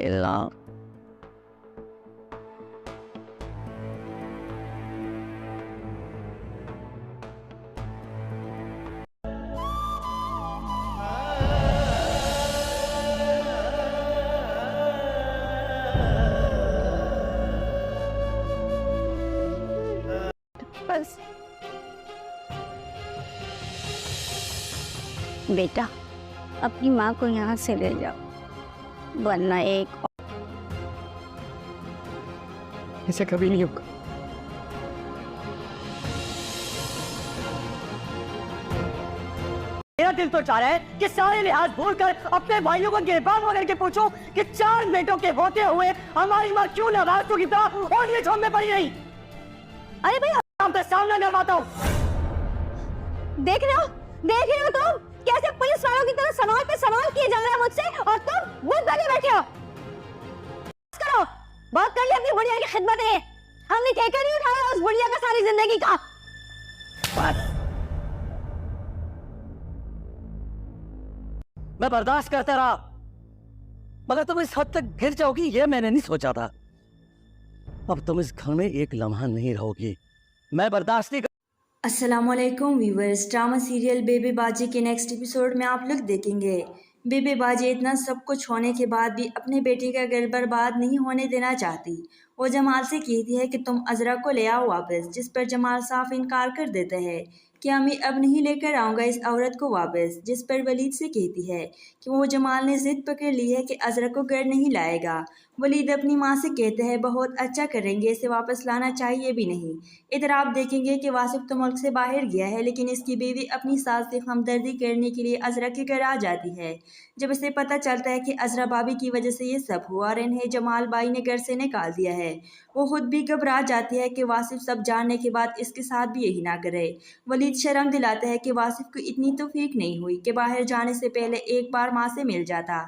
اللہ بس بیٹا اپنی ماں کو یہاں سے لے جاؤ ورنہ ایک ایسا کبھی نہیں ہوگا. میرا دل تو چاہ رہا ہے کہ سارے لحاظ بھول کر اپنے بھائیوں کو گربان وغیرہ کے پوچھو کہ 4 بیٹوں کے ہوتے ہوئے ہماری ماں کیوں ناراض کی طرح اور یہ چھوڑ میں پڑی نہیں. ارے بھائی آپ کا سامنا کرواتا ہوں. دیکھ رہے ہو تم کیسے پولیس والوں کی طرح سوال پہ سوال کیے جا رہے ہیں مجھ سے اور تم منہ بھرے بیٹھے ہو. بس کرو بات کر لی اپنی بڑھیا کی خدمت ہے. ہم نے ٹھیکہ نہیں اٹھایا اس بڑھیا کا ساری زندگی کا. بس میں برداشت کرتا رہا مگر تم اس حد تک گر جاؤ گی یہ میں نے نہیں سوچا تھا. اب تم اس گھر میں ایک لمحہ نہیں رہو گی. میں برداشت نہیں. السلام علیکم ویورز. ڈرامہ سیریل بیبی باجی کے نیکسٹ ایپیسوڈ میں آپ لوگ دیکھیں گے بیبی باجی اتنا سب کچھ ہونے کے بعد بھی اپنے بیٹے کا گھر برباد نہیں ہونے دینا چاہتی. وہ جمال سے کہتی ہے کہ تم عذرا کو لے آؤ واپس، جس پر جمال صاف انکار کر دیتا ہے کہ امی اب نہیں لے کر آؤں گا اس عورت کو واپس، جس پر ولید سے کہتی ہے کہ وہ جمال نے ضد پکڑ لی ہے کہ عذرا کو گھر نہیں لائے گا. ولید اپنی ماں سے کہتے ہیں بہت اچھا کریں گے، اسے واپس لانا چاہیے بھی نہیں. ادھر آپ دیکھیں گے کہ واصف تو ملک سے باہر گیا ہے لیکن اس کی بیوی اپنی ساس سے ہمدردی کرنے کے لیے عذرا کے گھر آ جاتی ہے. جب اسے پتہ چلتا ہے کہ عذرا بھابی کی وجہ سے یہ سب ہوا اور انہیں جمال بائی نے گھر سے نکال دیا ہے، وہ خود بھی گھبرا جاتی ہے کہ واصف سب جاننے کے بعد اس کے ساتھ بھی یہی نہ کرے. ولید شرم دلاتا ہے کہ واصف کو اتنی توفیق نہیں ہوئی کہ باہر جانے سے پہلے ایک بار ماں سے مل جاتا.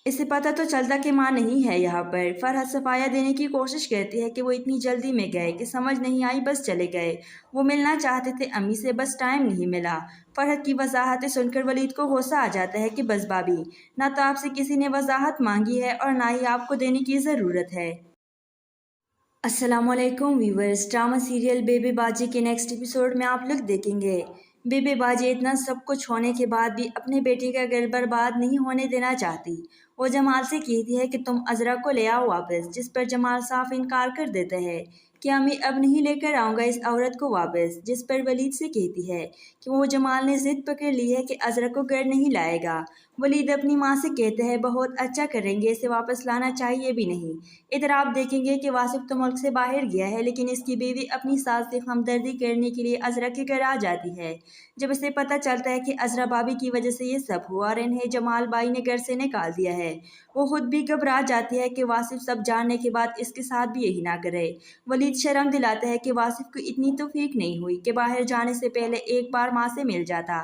اسے پتہ تو چلتا کہ ماں نہیں ہے یہاں پر. فرحت صفایا دینے کی کوشش کرتی ہے کہ وہ اتنی جلدی میں گئے کہ سمجھ نہیں آئی بس چلے گئے. وہ ملنا چاہتے تھے امی سے بس ٹائم نہیں ملا. فرحت کی وضاحتیں سن کر ولید کو غصہ آ جاتا ہے کہ بس بھابی، نہ تو آپ سے کسی نے وضاحت مانگی ہے اور نہ ہی آپ کو دینے کی ضرورت ہے. السلام علیکم ویورز. ڈرامہ سیریل بیبی باجی کے نیکسٹ ایپیسوڈ میں آپ لوگ دیکھیں گے بیبی باجی اتنا سب کچھ ہونے کے بعد بھی اپنے بیٹے کا گھر برباد نہیں ہونے دینا چاہتی. وہ جمال سے کہتی ہے کہ تم عذرا کو لے آؤ واپس، جس پر جمال صاف انکار کر دیتا ہے کہ امی اب نہیں لے کر آؤں گا اس عورت کو واپس، جس پر ولید سے کہتی ہے کہ وہ جمال نے ضد پکڑ لی ہے کہ عذرا کو گھر نہیں لائے گا. ولید اپنی ماں سے کہتے ہیں بہت اچھا کریں گے، اسے واپس لانا چاہیے بھی نہیں. ادھر آپ دیکھیں گے کہ واصف تو ملک سے باہر گیا ہے لیکن اس کی بیوی اپنی ساس سے ہمدردی کرنے کے لیے عذرا کے گھر آ جاتی ہے. جب اسے پتہ چلتا ہے کہ عذرا بھابی کی وجہ سے یہ سب ہوا اور انہیں جمال بائی نے گھر سے نکال دیا ہے، وہ خود بھی گھبرا جاتی ہے کہ واصف سب جاننے کے بعد اس کے ساتھ بھی یہی نہ کرے. ولید شرم دلاتا ہے کہ واصف کو اتنی توفیق نہیں ہوئی کہ باہر جانے سے پہلے ایک بار ماں سے مل جاتا.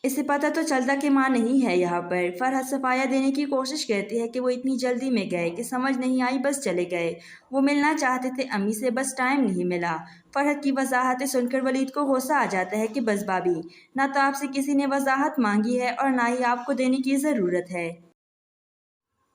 اسے پتہ تو چلتا کہ ماں نہیں ہے یہاں پر. فرحت صفایا دینے کی کوشش کرتی ہے کہ وہ اتنی جلدی میں گئے کہ سمجھ نہیں آئی بس چلے گئے. وہ ملنا چاہتے تھے امی سے بس ٹائم نہیں ملا. فرحت کی وضاحتیں سن کر ولید کو غصہ آ جاتا ہے کہ بس بھابی، نہ تو آپ سے کسی نے وضاحت مانگی ہے اور نہ ہی آپ کو دینے کی ضرورت ہے.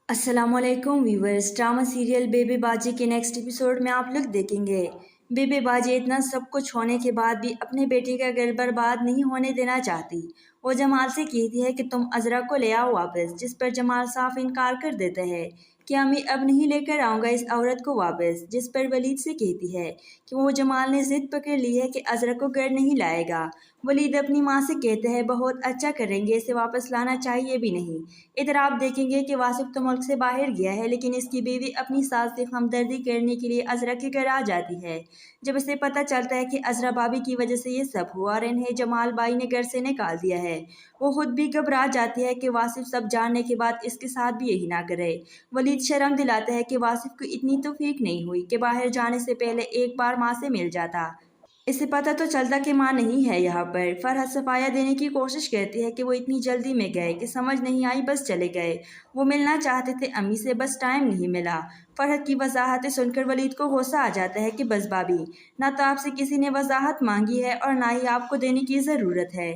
السلام علیکم ویورز. ڈرامہ سیریل بیبی باجی کے نیکسٹ ایپیسوڈ میں آپ لوگ دیکھیں گے بیبی باجی اتنا سب کچھ ہونے کے بعد بھی اپنے بیٹے کا گھر برباد نہیں ہونے دینا چاہتی. وہ جمال سے کہتی ہے کہ تم عذرا کو لے آؤ واپس، جس پر جمال صاف انکار کر دیتا ہے کہ امی اب نہیں لے کر آؤں گا اس عورت کو واپس، جس پر ولید سے کہتی ہے کہ وہ جمال نے ضد پکڑ لی ہے کہ عذرا کو گھر نہیں لائے گا. ولید اپنی ماں سے کہتے ہیں بہت اچھا کریں گے، اسے واپس لانا چاہیے بھی نہیں. ادھر آپ دیکھیں گے کہ واصف تو ملک سے باہر گیا ہے لیکن اس کی بیوی اپنی ساس سے ہمدردی کرنے کے لیے عذرا کے گھر آ جاتی ہے. جب اسے پتہ چلتا ہے کہ عذرا بھابی کی وجہ سے یہ سب ہوا اور انہیں جمال بائی نے گھر سے نکال دیا ہے، وہ خود بھی گھبرا جاتی ہے کہ واصف سب جاننے کے بعد اس کے ساتھ بھی یہی نہ کرے. ولید شرم دلاتا ہے کہ واصف کو اتنی توفیق نہیں ہوئی کہ باہر جانے سے پہلے ایک بار ماں سے مل جاتا. اسے پتہ تو چلتا کہ ماں نہیں ہے یہاں پر. فرحت صفایا دینے کی کوشش کرتی ہے کہ وہ اتنی جلدی میں گئے کہ سمجھ نہیں آئی بس چلے گئے. وہ ملنا چاہتے تھے امی سے بس ٹائم نہیں ملا. فرحت کی وضاحتیں سن کر ولید کو غصہ آ جاتا ہے کہ بس بھابی، نہ تو آپ سے کسی نے وضاحت مانگی ہے اور نہ ہی آپ کو دینے کی ضرورت ہے.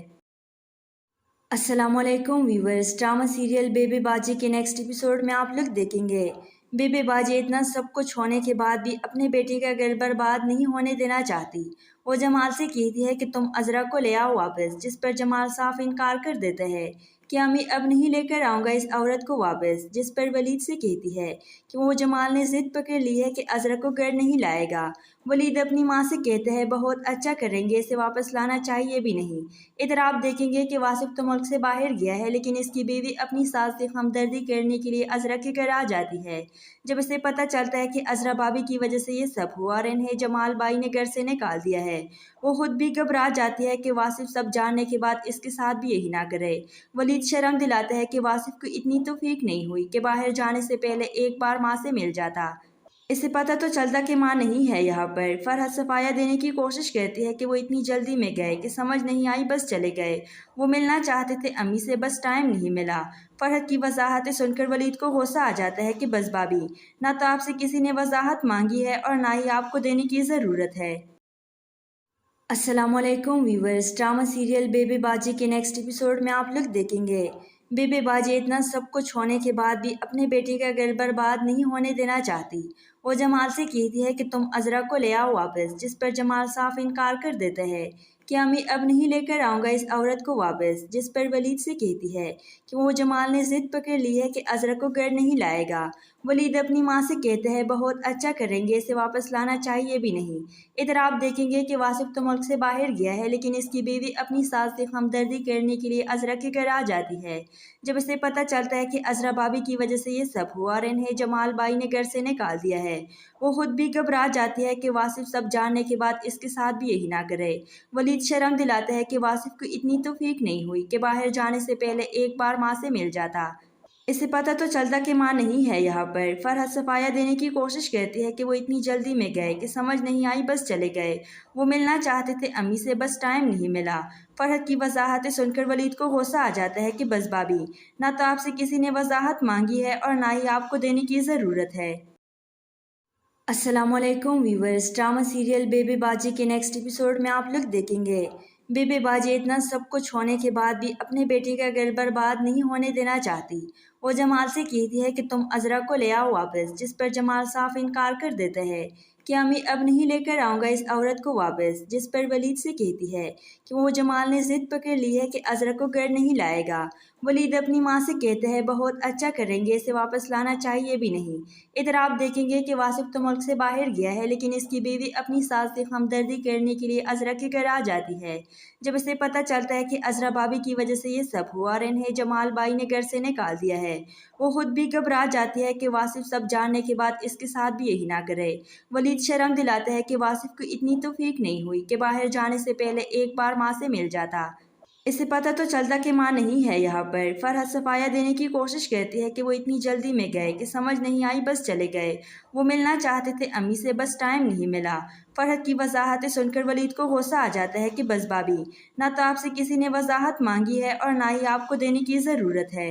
السلام علیکم ویورز. ڈرامہ سیریل بیبی باجی کے نیکسٹ ایپیسوڈ میں آپ لوگ دیکھیں گے बेबे बाजी इतना सब कुछ होने के बाद भी अपने बेटे का घर बर्बाद नहीं होने देना चाहती। वो जमाल से कहती है कि तुम अजरा को ले आओ वापस, जिस पर जमाल साफ इनकार कर देता है कि मैं अब नहीं लेकर आऊँगा इस औरत को वापस, जिस पर वलीद से कहती है कि वो जमाल ने जिद पकड़ ली है कि अजरा को घर नहीं लाएगा। वलीद अपनी माँ से कहते हैं बहुत अच्छा करेंगे, इसे वापस लाना चाहिए भी नहीं। इधर आप देखेंगे कि वासिफ तो मुल्क से बाहर गया है, लेकिन इसकी बीवी अपनी सास से हमदर्दी करने के लिए अजरा के घर आ जाती है। जब इसे पता चलता है कि अजरा भाभी की वजह से ये सब हुआ और इन्हें जमाल बाई ने घर से निकाल दिया है, वो खुद भी घबरा जाती है कि वासिफ सब जानने के बाद इसके साथ भी यही ना करे। वलीद शर्म दिलाता है कि वासिफ को इतनी तौफीक नहीं हुई कि बाहर जाने से पहले एक बार माँ से मिल जाता। इसे पता तो चलता कि माँ नहीं है यहाँ पर। फरहत सफाया देने की कोशिश करती है कि वो इतनी जल्दी में गए कि समझ नहीं आई, बस चले गए। वो मिलना चाहते थे अम्मी से, बस टाइम नहीं मिला। फरहत की वजाहतें सुनकर वलीद को गुस्सा आ जाता है कि बस भाभी, ना तो आपसे किसी ने वजाहत मांगी है और ना ही आपको देने की ज़रूरत है। अस्सलामुअलैकुम व्यूअर्स, ड्रामा सीरियल बेबे बाजी के नेक्स्ट एपिसोड में आप लोग देखेंगे बेबे बाजी इतना सब कुछ होने के बाद भी अपने बेटे का घर बर्बाद नहीं होने देना चाहती। वो जमाल से कहती है कि तुम अजरा को ले आओ वापस, जिस पर जमाल साफ इनकार कर देता है कि मैं अब नहीं लेकर आऊँगा इस औरत को वापस, जिस पर वलीद से कहती है कि वो जमाल ने जिद पकड़ ली है कि अजरा को घर नहीं लाएगा। वलीद अपनी माँ से कहते हैं बहुत अच्छा करेंगे, इसे वापस लाना चाहिए भी नहीं। इधर आप देखेंगे कि वासिफ तो मुल्क से बाहर गया है, लेकिन इसकी बीवी अपनी सास से हमदर्दी करने के लिए अजरा के घर आ जाती है। जब इसे पता चलता है कि अजरा भाभी की वजह से ये सब हुआ और इन्हें जमाल बाई ने घर से निकाल दिया है, वो खुद भी घबरा जाती है कि वासिफ सब जानने के बाद इसके साथ भी यही ना करे। वलीद शर्म दिलाता है कि वासिफ को इतनी तौफीक नहीं हुई कि बाहर जाने से पहले एक बार माँ से मिल जाता। इसे पता तो चलता कि माँ नहीं है यहाँ पर। फरहत सफाया देने की कोशिश करती है कि वो इतनी जल्दी में गए कि समझ नहीं आई, बस चले गए। वो मिलना चाहते थे अम्मी से, बस टाइम नहीं मिला। फरहत की वजाहतें सुनकर वलीद को गुस्सा आ जाता है कि बस भाभी, ना तो आपसे किसी ने वजाहत मांगी है और ना ही आपको देने की ज़रूरत है। अस्सलामुअलैकुम व्यूअर्स, ड्रामा सीरियल बेबे बाजी के नेक्स्ट एपिसोड में आप लोग देखेंगे बेबे बाजी इतना सब कुछ होने के बाद भी अपने बेटे का घर बर्बाद नहीं होने देना चाहती। वो जमाल से कहती है कि तुम अजरा को ले आओ वापस, जिस पर जमाल साफ इनकार कर देता है कि मैं अब नहीं लेकर आऊँगा इस औरत को वापस, जिस पर वलीद से कहती है कि वो जमाल ने जिद पकड़ ली है कि अजरा को घर नहीं लाएगा। वलीद अपनी माँ से कहते हैं बहुत अच्छा करेंगे, इसे वापस लाना चाहिए भी नहीं। इधर आप देखेंगे कि वासिफ तो मुल्क से बाहर गया है, लेकिन इसकी बीवी अपनी सास से हमदर्दी करने के लिए अजरा के घर आ जाती है। जब इसे पता चलता है कि अजरा भाभी की वजह से ये सब हुआ और इन्हें जमाल बाई ने घर से निकाल दिया है, वो खुद भी घबरा जाती है कि वासिफ सब जानने के बाद इसके साथ भी यही ना करे। वलीद शर्म दिलाता है कि वासिफ को इतनी तौफीक नहीं हुई कि बाहर जाने से पहले एक बार माँ से मिल जाता। इसे पता तो चलता कि माँ नहीं है यहाँ पर। फरहत सफाया देने की कोशिश करती है कि वो इतनी जल्दी में गए कि समझ नहीं आई, बस चले गए। वो मिलना चाहते थे अम्मी से, बस टाइम नहीं मिला। फरहत की वजाहतें सुनकर वलीद को गुस्सा आ जाता है कि बस भाभी, ना तो आपसे किसी ने वजाहत मांगी है और ना ही आपको देने की ज़रूरत है।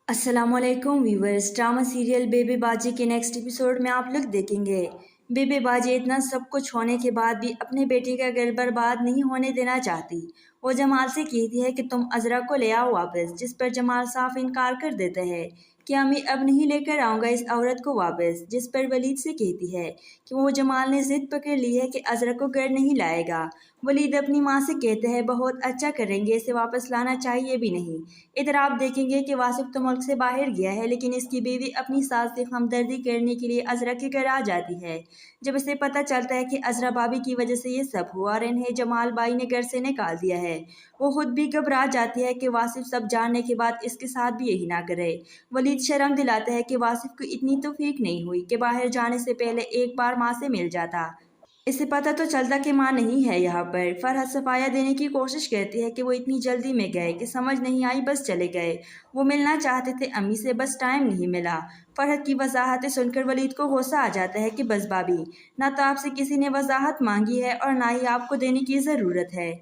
अस्सलामुअलैकुम व्यूअर्स, ड्रामा सीरियल बेबे बाजी के नेक्स्ट एपिसोड में आप लोग देखेंगे बेबे बाजी इतना सब कुछ होने के बाद भी अपने बेटे का घर बर्बाद नहीं होने देना चाहती। वो जमाल से कहती है कि तुम अजरा को ले आओ वापस, जिस पर जमाल साफ इनकार कर देता है कि मैं अब नहीं लेकर आऊँगा इस औरत को वापस, जिस पर वलीद से कहती है कि वो जमाल ने जिद पकड़ ली है कि अजरा को घर नहीं लाएगा। वलीद अपनी माँ से कहते हैं बहुत अच्छा करेंगे, इसे वापस लाना चाहिए भी नहीं। इधर आप देखेंगे कि वासिफ तो मुल्क से बाहर गया है, लेकिन इसकी बीवी अपनी सास से हमदर्दी करने के लिए अजरा के घर आ जाती है। जब इसे पता चलता है कि अजरा भाभी की वजह से ये सब हुआ और इन्हें जमाल बाई ने घर से निकाल दिया है, वो खुद भी घबरा जाती है कि वासिफ सब जानने के बाद इसके साथ भी यही ना करे। वलीद शर्म दिलाता है कि वासिफ को इतनी तौफीक नहीं हुई कि बाहर जाने से पहले एक बार माँ से मिल जाता। इसे पता तो चलता कि माँ नहीं है यहाँ पर। फरहत सफाया देने की कोशिश करती है कि वो इतनी जल्दी में गए कि समझ नहीं आई, बस चले गए। वो मिलना चाहते थे अम्मी से, बस टाइम नहीं मिला। फरहत की वजाहतें सुनकर वलीद को गुस्सा आ जाता है कि बस भाभी, ना तो आपसे किसी ने वजाहत मांगी है और ना ही आपको देने की ज़रूरत है।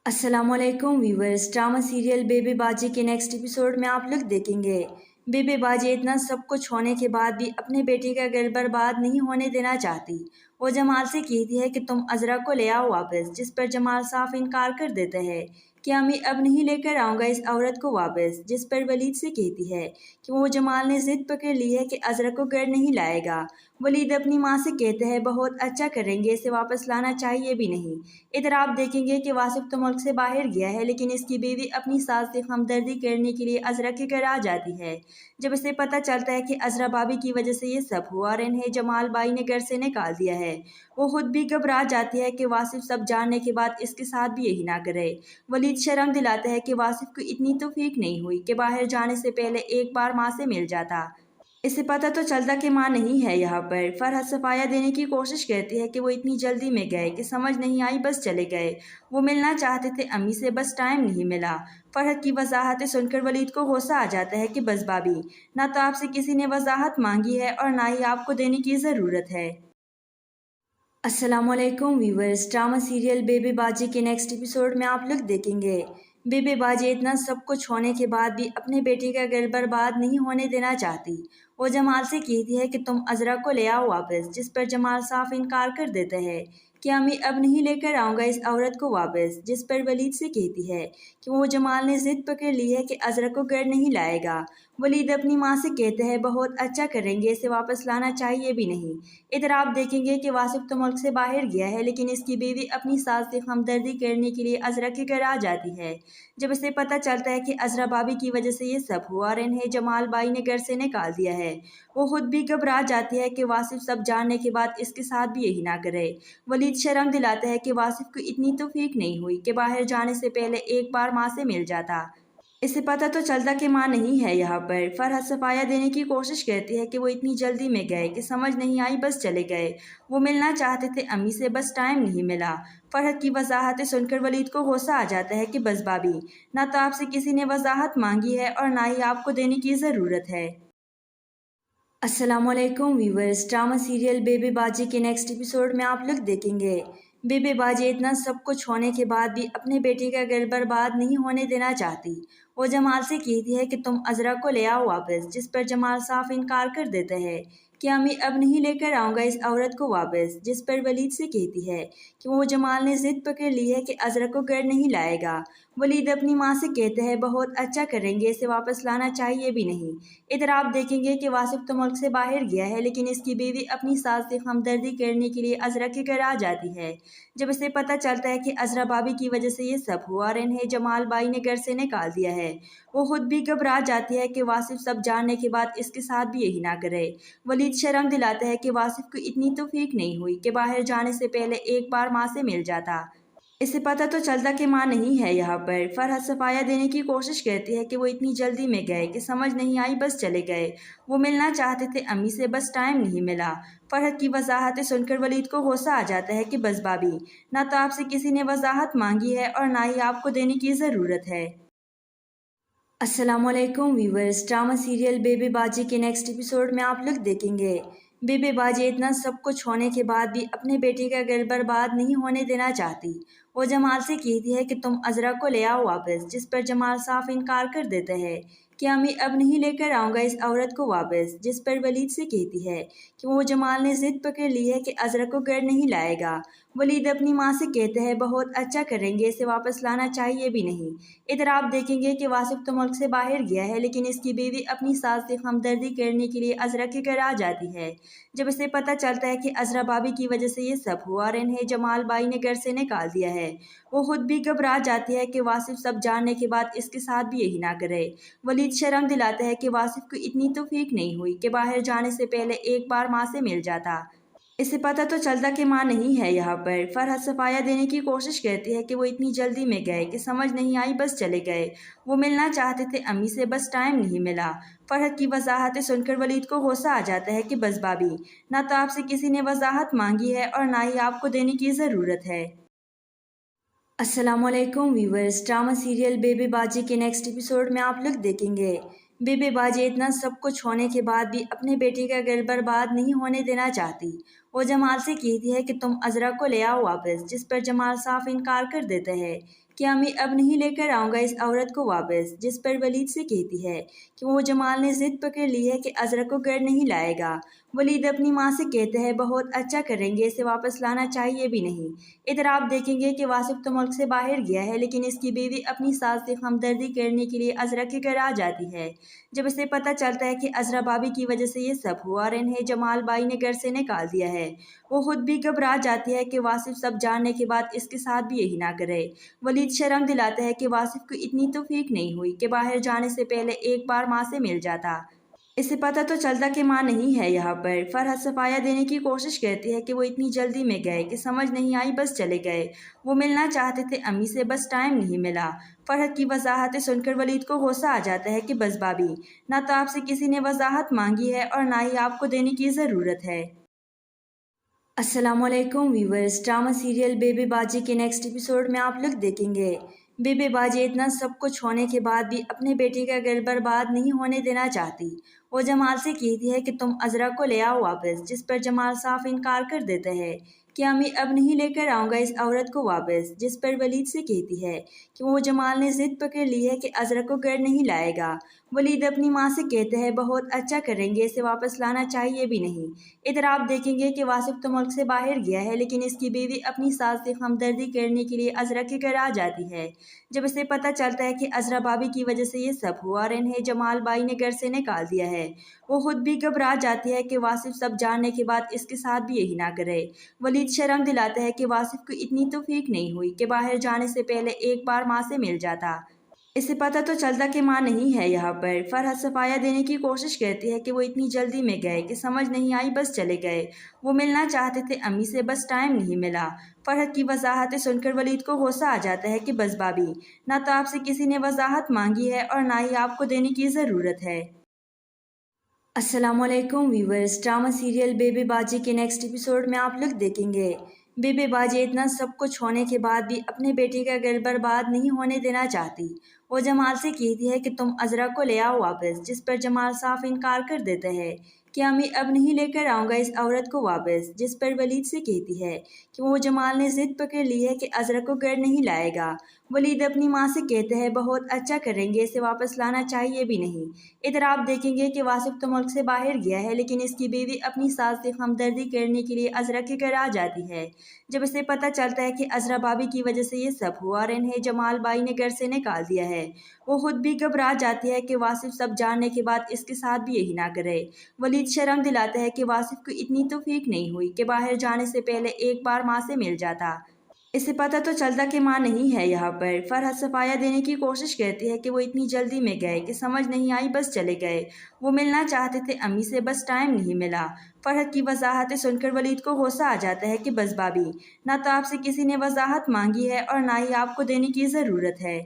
अस्सलामुअलैकुम व्यूअर्स, ड्रामा सीरियल बेबे बाजी के नेक्स्ट एपिसोड में आप लोग देखेंगे बेबे बाजी इतना सब कुछ होने के बाद भी अपने बेटे का घर बर्बाद नहीं होने देना चाहती। वो जमाल से कहती है कि तुम अजरा को ले आओ वापस, जिस पर जमाल साफ इनकार कर देता है कि अम्मी अब नहीं लेकर आऊँगा इस औरत को वापस, जिस पर वलीद से कहती है कि वो जमाल ने ज़िद पकड़ ली है कि अज़रा को घर नहीं लाएगा। वलीद अपनी माँ से कहते हैं बहुत अच्छा करेंगे, इसे वापस लाना चाहिए भी नहीं। इधर आप देखेंगे कि वासिफ तो मुल्क से बाहर गया है, लेकिन इसकी बीवी अपनी सास से हमदर्दी करने के लिए अज़रा के घर आ जाती है। जब इसे पता चलता है कि अज़रा भाभी की वजह से ये सब हुआ और इन्हें जमाल भाई ने घर से निकाल दिया है, वो खुद भी घबरा जाती है कि वासिफ सब जानने के बाद इसके साथ भी यही ना करे। वलीद शर्म दिलाता है कि वासिफ को इतनी तौफीक नहीं हुई कि बाहर जाने से पहले एक बार माँ से मिल जाता। इसे पता तो चलता कि माँ नहीं है यहाँ पर। फरहत सफाया देने की कोशिश करती है कि वो इतनी जल्दी में गए कि समझ नहीं आई, बस चले गए। वो मिलना चाहते थे अम्मी से, बस टाइम नहीं मिला। फरहत की वजाहतें सुनकर वलीद को गुस्सा आ जाता है कि बस भाभी, ना तो आपसे किसी ने वजाहत मांगी है और ना ही आपको देने की ज़रूरत है। अस्सलामुअलैकुम व्यूवर्स, ड्रामा सीरियल बेबे बाजी के नेक्स्ट एपिसोड में आप लोग देखेंगे बेबे बाजी इतना सब कुछ होने के बाद भी अपने बेटे का घर बर्बाद नहीं होने देना चाहती। वो जमाल से कहती है कि तुम अज़रा को ले आओ वापस, जिस पर जमाल साफ इनकार कर देता है कि अम्मी अब नहीं लेकर आऊँगा इस औरत को वापस, जिस पर वलीद से कहती है कि वो जमाल ने ज़िद पकड़ ली है कि अज़रा को घर नहीं लाएगा। वलीद अपनी माँ से कहते हैं बहुत अच्छा करेंगे, इसे वापस लाना चाहिए भी नहीं। इधर आप देखेंगे कि वासिफ तो मुल्क से बाहर गया है, लेकिन इसकी बीवी अपनी सास से हमदर्दी करने के लिए अज़रा के घर आ जाती है। जब इसे पता चलता है कि अज़रा भाभी की वजह से ये सब हुआ और इन्हें जमाल भाई ने घर से निकाल दिया है, वो खुद भी घबरा जाती है कि वासिफ सब जानने के बाद इसके साथ भी यही ना करे। वलीद शर्म दिलाता है कि वासिफ को इतनी तौफीक नहीं हुई कि बाहर जाने से पहले एक बार माँ से मिल जाता। इसे पता तो चलता कि माँ नहीं है यहाँ पर। फरहत सफाया देने की कोशिश करती है कि वो इतनी जल्दी में गए कि समझ नहीं आई, बस चले गए। वो मिलना चाहते थे अम्मी से, बस टाइम नहीं मिला। फरहत की वजाहतें सुनकर वलीद को गुस्सा आ जाता है कि बस भाभी, ना तो आपसे किसी ने वजाहत मांगी है और ना ही आपको देने की ज़रूरत है। अस्सलामुअलैकुम व्यूवर्स, ड्रामा सीरियल बेबे बाजी के नेक्स्ट एपिसोड में आप लोग देखेंगे बेबे बाजी इतना सब कुछ होने के बाद भी अपने बेटे का घर बर्बाद नहीं होने देना चाहती। वो जमाल से कहती है कि तुम अज़रा को ले आओ वापस, जिस पर जमाल साफ इनकार कर देता है कि अम्मी अब नहीं लेकर आऊँगा इस औरत को वापस, जिस पर वलीद से कहती है कि वो जमाल ने ज़िद पकड़ ली है कि अज़रा को घर नहीं लाएगा। वलीद अपनी माँ से कहते हैं बहुत अच्छा करेंगे, इसे वापस लाना चाहिए भी नहीं। इधर आप देखेंगे कि वासिफ तो मुल्क से बाहर गया है, लेकिन इसकी बीवी अपनी सास से हमदर्दी करने के लिए अज़रा के घर आ जाती है। जब इसे पता चलता है कि अज़रा भाभी की वजह से ये सब हुआ और इन्हें जमाल भाई ने घर से निकाल दिया है, वो खुद भी घबरा जाती है कि वासिफ सब जानने के बाद इसके साथ भी यही ना करे। वलीद शर्म दिलाता है कि वासिफ को इतनी तौफीक नहीं हुई कि बाहर जाने से पहले एक बार माँ से मिल जाता। इसे पता तो चलता कि माँ नहीं है यहाँ पर। फरहत सफाया देने की कोशिश करती है कि वो इतनी जल्दी में गए कि समझ नहीं आई, बस चले गए। वो मिलना चाहते थे अम्मी से, बस टाइम नहीं मिला। फरहत की वजाहतें सुनकर वलीद को गुस्सा आ जाता है कि बस भाभी, ना तो आपसे किसी ने वजाहत मांगी है और ना ही आपको देने की ज़रूरत है। अस्सलामुअलैकुम व्यूवर्स, ड्रामा सीरियल बेबे बाजी के नेक्स्ट एपिसोड में आप लोग देखेंगे बेबे बाजी इतना सब कुछ होने के बाद भी अपने बेटे का घर बर्बाद नहीं होने देना चाहती। वो जमाल से कहती है कि तुम अज़रा को ले आओ वापस, जिस पर जमाल साफ इनकार कर देता है कि अम्मी अब नहीं लेकर आऊँगा इस औरत को वापस, जिस पर वलीद से कहती है कि वो जमाल ने ज़िद पकड़ ली है कि अज़रा को घर नहीं लाएगा। वलीद अपनी माँ से कहते हैं बहुत अच्छा करेंगे, इसे वापस लाना चाहिए भी नहीं। इधर आप देखेंगे कि वासिफ तो मुल्क से बाहर गया है, लेकिन इसकी बीवी अपनी सास से हमदर्दी करने के लिए अज़रा के घर आ जाती है। जब इसे पता चलता है कि अज़रा भाभी की वजह से ये सब हुआ और इन्हें जमाल भाई ने घर से निकाल दिया है, वो खुद भी घबरा जाती है कि वासिफ सब जानने के बाद इसके साथ भी यही ना करे। वलीद शर्म दिलाता है कि वासिफ को इतनी तौफीक नहीं हुई कि बाहर जाने से पहले एक बार माँ से मिल जाता। इसे पता तो चलता कि माँ नहीं है यहाँ पर। फरहत सफाया देने की कोशिश करती है कि वो इतनी जल्दी में गए कि समझ नहीं आई, बस चले गए। वो मिलना चाहते थे अम्मी से, बस टाइम नहीं मिला। फरहत की वजाहतें सुनकर वलीद को गुस्सा आ जाता है कि बस भाभी, ना तो आपसे किसी ने वजाहत मांगी है और ना ही आपको देने की ज़रूरत है। अस्सलामुअलैकुम व्यूवर्स, ड्रामा सीरियल बेबे बाजी के नेक्स्ट एपिसोड में आप लोग देखेंगे बेबे बाजी इतना सब कुछ होने के बाद भी अपने बेटे का घर बर्बाद नहीं होने देना चाहती। वो जमाल से कहती है कि तुम अज़रा को ले आओ वापस, जिस पर जमाल साफ इनकार कर देता है कि अम्मी अब नहीं लेकर आऊँगा इस औरत को वापस, जिस पर वलीद से कहती है कि वो जमाल ने ज़िद पकड़ ली है कि अज़रा को घर नहीं लाएगा। वलीद अपनी माँ से कहते हैं बहुत अच्छा करेंगे, इसे वापस लाना चाहिए भी नहीं। इधर आप देखेंगे कि वासिफ तो मुल्क से बाहर गया है, लेकिन इसकी बीवी अपनी सास से हमदर्दी करने के लिए अजरा के घर आ जाती है। जब इसे पता चलता है कि अजरा भाभी की वजह से ये सब हुआ और इन्हें जमाल भाई ने घर से निकाल दिया है, वो खुद भी घबरा जाती है कि वासिफ सब जानने के बाद इसके साथ भी यही ना करे। वलीद शर्म दिलाता है कि वासिफ को इतनी तौफीक नहीं हुई कि बाहर जाने से पहले एक बार माँ से मिल जाता। इसे पता तो चलता कि माँ नहीं है यहाँ पर। फरहत सफाया देने की कोशिश करती है कि वो इतनी जल्दी में गए कि समझ नहीं आई, बस चले गए। वो मिलना चाहते थे अम्मी से, बस टाइम नहीं मिला। फरहत की वजाहतें सुनकर वलीद को गुस्सा आ जाता है कि बस भाभी, ना तो आपसे किसी ने वजाहत मांगी है और ना ही आपको देने की ज़रूरत है। अस्सलामुअलैकुम व्यूवर्स, ड्रामा सीरियल बेबे बाजी के नेक्स्ट एपिसोड में आप लोग देखेंगे बेबे बाजी इतना सब कुछ होने के बाद भी अपने बेटे का घर बर्बाद नहीं होने देना चाहती। वो जमाल से कहती है कि तुम अजरा को ले आओ वापस, जिस पर जमाल साफ इनकार कर देता है कि अम्मी अब नहीं लेकर आऊँगा इस औरत को वापस। जिस पर वलीद से कहती है कि वो जमाल ने जिद पकड़ ली है कि अजरा को घर नहीं लाएगा। वलीद अपनी माँ से कहते हैं बहुत अच्छा करेंगे, इसे वापस लाना चाहिए भी नहीं। इधर आप देखेंगे कि वासिफ तो मुल्क से बाहर गया है, लेकिन इसकी बीवी अपनी सास से हमदर्दी करने के लिए अजरा के घर आ जाती है। जब इसे पता चलता है कि अजरा भाभी की वजह से ये सब हुआ और इन्हें जमाल भाई ने घर से निकाल दिया है, वो खुद भी घबरा जाती है कि वासिफ सब जानने के बाद इसके साथ भी यही ना करे। वलीद शर्म दिलाता है कि वासिफ को इतनी तौफीक नहीं हुई कि बाहर जाने से पहले एक बार माँ से मिल जाता। इसे पता तो चलता कि माँ नहीं है यहाँ पर। फरहत सफाया देने की कोशिश करती है कि वो इतनी जल्दी में गए कि समझ नहीं आई, बस चले गए। वो मिलना चाहते थे अम्मी से, बस टाइम नहीं मिला। फरहत की वजाहतें सुनकर वलीद को गुस्सा आ जाता है कि बस भाभी, ना तो आपसे किसी ने वजाहत मांगी है और ना ही आपको देने की ज़रूरत है। अस्सलामुअलैकुम व्यूवर्स, ड्रामा सीरियल बेबे बाजी के नेक्स्ट एपिसोड में आप लोग देखेंगे बेबे बाजी इतना सब कुछ होने के बाद भी अपने बेटे का घर बर्बाद नहीं होने देना चाहती। वो जमाल से कहती है कि तुम अजरा को ले आओ वापस, जिस पर जमाल साफ इनकार कर देता है कि अम्मी अब नहीं लेकर आऊँगा इस औरत को वापस। जिस पर वलीद से कहती है कि वो जमाल ने जिद पकड़ ली है कि अजरा को घर नहीं लाएगा। वलीद अपनी माँ से कहते हैं बहुत अच्छा करेंगे, इसे वापस लाना चाहिए भी नहीं। इधर आप देखेंगे कि वासिफ तो मुल्क से बाहर गया है, लेकिन इसकी बीवी अपनी सास से हमदर्दी करने के लिए अजरा के घर आ जाती है। जब इसे पता चलता है कि अजरा भाभी की वजह से ये सब हुआ और इन्हें जमाल भाई ने घर से निकाल दिया है, वो खुद भी घबरा जाती है कि वासिफ सब जानने के बाद इसके साथ भी यही ना करे। वलीद शर्म दिलाता है कि वासिफ को इतनी तौफीक नहीं हुई कि बाहर जाने से पहले एक बार माँ से मिल जाता। इसे पता तो चलता कि माँ नहीं है यहाँ पर। फरहत सफाया देने की कोशिश करती है कि वो इतनी जल्दी में गए कि समझ नहीं आई, बस चले गए। वो मिलना चाहते थे अम्मी से, बस टाइम नहीं मिला। फरहत की वजाहतें सुनकर वलीद को गुस्सा आ जाता है कि बस भाभी, ना तो आपसे किसी ने वजाहत मांगी है और ना ही आपको देने की ज़रूरत है।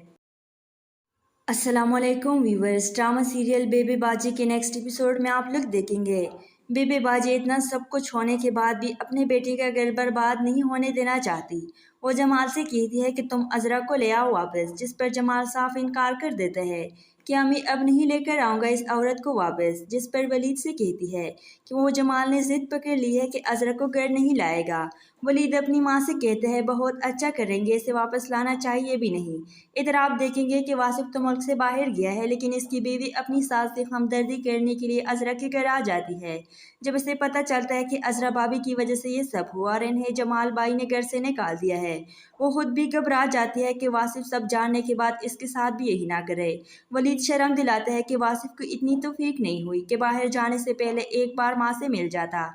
अस्सलामुअलैकुम व्यूवर्स, ड्रामा सीरियल बेबे बाजी के नेक्स्ट एपिसोड में आप लोग देखेंगे बेबे बाजी इतना सब कुछ होने के बाद भी अपने बेटे का घर बर्बाद नहीं होने देना चाहती। वो जमाल से कहती है कि तुम अजरा को ले आओ वापस, जिस पर जमाल साफ इनकार कर देता है कि अम्मी अब नहीं लेकर आऊँगा इस औरत को वापस। जिस पर वलीद से कहती है कि वो जमाल ने जिद पकड़ ली है कि अजरा को घर नहीं लाएगा। वलीद अपनी माँ से कहते हैं बहुत अच्छा करेंगे, इसे वापस लाना चाहिए भी नहीं। इधर आप देखेंगे कि वासिफ तो मुल्क से बाहर गया है, लेकिन इसकी बीवी अपनी सास से हमदर्दी करने के लिए अजरा के घर आ जाती है। जब इसे पता चलता है कि अजरा भाभी की वजह से ये सब हुआ और इन्हें जमाल भाई ने घर से निकाल दिया है, वो खुद भी घबरा जाती है कि वासिफ सब जानने के बाद इसके साथ भी यही ना करे। वलीद शर्म दिलाता है कि वासिफ को इतनी तौफीक नहीं हुई कि बाहर जाने से पहले एक बार माँ से मिल जाता।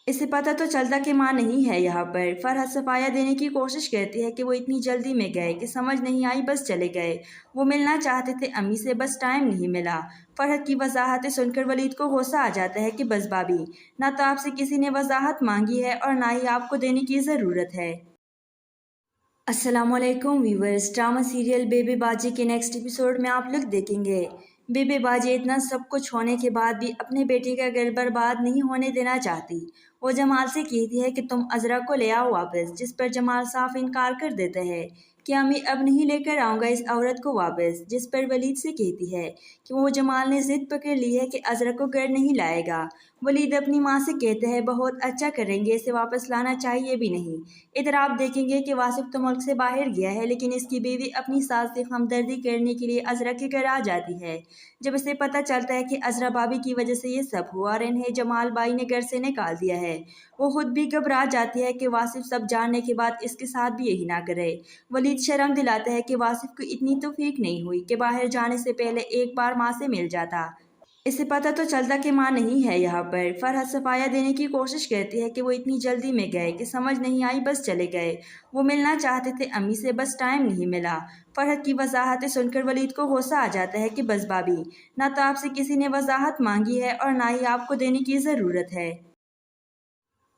इसे पता तो चलता कि माँ नहीं है यहाँ पर। फरहत सफाया देने की कोशिश करती है कि वो इतनी जल्दी में गए कि समझ नहीं आई, बस चले गए। वो मिलना चाहते थे अम्मी से, बस टाइम नहीं मिला। फरहत की वजाहतें सुनकर वलीद को गुस्सा आ जाता है कि बस भाभी, ना तो आपसे किसी ने वजाहत मांगी है और ना ही आपको देने की ज़रूरत है। अस्सलामुअलैकुम व्यूवर्स, ड्रामा सीरियल बेबे बाजी के नेक्स्ट एपिसोड में आप लोग देखेंगे बेबे बाजी इतना सब कुछ होने के बाद भी अपने बेटे का घर बर्बाद नहीं होने देना चाहती। वो जमाल से कहती है कि तुम अजरा को ले आओ वापस, जिस पर जमाल साफ इनकार कर देता है कि अम्मी अब नहीं लेकर आऊँगा इस औरत को वापस। जिस पर वलीद से कहती है कि वो जमाल ने जिद पकड़ ली है कि अजरा को घर नहीं लाएगा। वलीद अपनी माँ से कहते हैं बहुत अच्छा करेंगे, इसे वापस लाना चाहिए भी नहीं। इधर आप देखेंगे कि वासिफ तो मुल्क से बाहर गया है, लेकिन इसकी बीवी अपनी सास से हमदर्दी करने के लिए अजरा के घर आ जाती है। जब इसे पता चलता है कि अजरा भाभी की वजह से ये सब हुआ और इन्हें जमाल बाई ने घर से निकाल दिया है, वो खुद भी घबरा जाती है कि वासिफ सब जानने के बाद इसके साथ भी यही ना करे। वलीद शर्म दिलाता है कि वासिफ को इतनी तौफीक नहीं हुई कि बाहर जाने से पहले एक बार माँ से मिल जाता। इसे पता तो चलता कि माँ नहीं है यहाँ पर। फरहत सफाया देने की कोशिश करती है कि वो इतनी जल्दी में गए कि समझ नहीं आई, बस चले गए। वो मिलना चाहते थे अम्मी से, बस टाइम नहीं मिला। फरहत की वजाहतें सुनकर वलीद को गुस्सा आ जाता है कि बस भाभी, ना तो आपसे किसी ने वजाहत मांगी है और ना ही आपको देने की ज़रूरत है।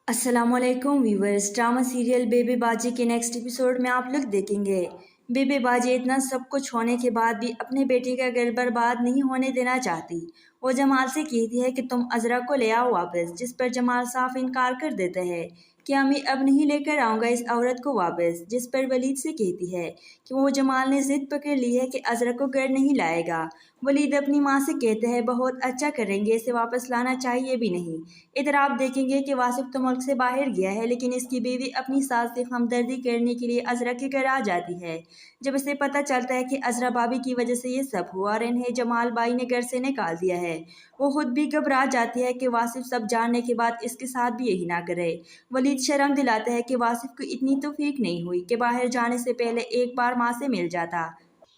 अस्सलामुअलैकुम व्यूवर्स, ड्रामा सीरियल बेबे बाजी के नेक्स्ट एपिसोड में आप लोग देखेंगे बेबे बाजी इतना सब कुछ होने के बाद भी अपने बेटे का घर बर्बाद नहीं होने देना चाहती। वो जमाल से कहती है कि तुम अजरा को ले आओ वापस, जिस पर जमाल साफ इनकार कर देता है कि मैं अब नहीं लेकर आऊँगा इस औरत को वापस। जिस पर वलीद से कहती है कि वो जमाल ने जिद पकड़ ली है कि अजरा को घर नहीं लाएगा। वलीद अपनी माँ से कहते हैं बहुत अच्छा करेंगे, इसे वापस लाना चाहिए भी नहीं। इधर आप देखेंगे कि वासिफ तो मुल्क से बाहर गया है, लेकिन इसकी बीवी अपनी सास से हमदर्दी करने के लिए अजरा के घर आ जाती है। जब इसे पता चलता है कि अजरा भाभी की वजह से ये सब हुआ और इन्हें जमाल बाई ने घर से निकाल दिया है, वो खुद भी घबरा जाती है कि वासिफ सब जानने के बाद इसके साथ भी यही ना करे। वलीद शर्म दिलाता है कि वासिफ को इतनी तौफीक नहीं हुई कि बाहर जाने से पहले एक बार माँ से मिल जाता।